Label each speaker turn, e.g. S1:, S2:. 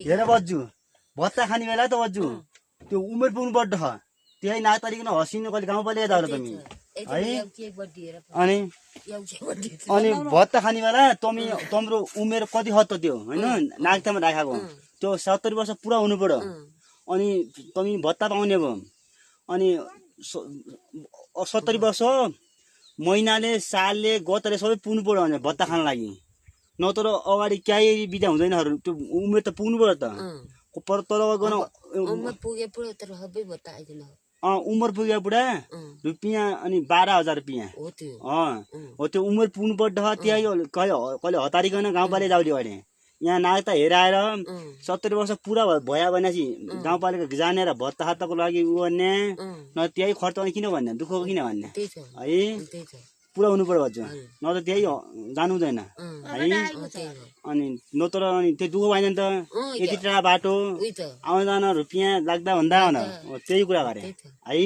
S1: हेर बज्जू भत्ता खाने बेला त बज्जू त्यो उमेर पुग्नु पर्छ त्यही नातारिकन हसिनु कहिले गाउँपालिका जाऊ तिमी है अनि भत्ता खाने बेला तम्रो उमेर कति हद त त्यो हैन नागतामा राखेको त्यो 70 वर्ष पुरा हुनु पर्यो अनि तिमी भत्ता पाउने भो अनि 70 वर्ष महिनाले सालले गतले सबै पुग्नु पर्यो भने भत्ता खान लागि नत्र अगाडि क्याइ बिदा हुँदैनहरु त्यो उमेर त पुग्नु पर्यो त पर तल गर्न
S2: उमेर पुगे पुरा तर सबै भत्ता आइदैन
S1: उमेर पुगे पुरा रुपियाँ अनि 12,000 रुपियाँ हो त्यो उमेर पुग्नु पर्छ त्यही कहिले हतारिकन गाउँपालिका जाउली अरे यहाँ नागता हेराएर 70 वर्ष पुरा भया भनेपछि गाउँपालिका जाने र भत्ता खाताको लागि उ गर्ने न त्यही खर्च किन भन्ने दुःख किन भन्ने है पुरा हुनु पर्यो भन्छ न त त्यही जानु हुँदैन है अनि नत्र अनि त्यो दुःख भएन त यति टाढा बाटो आउन जान रुपियाँ लाग्दा भन्दा त्यही कुरा गरे है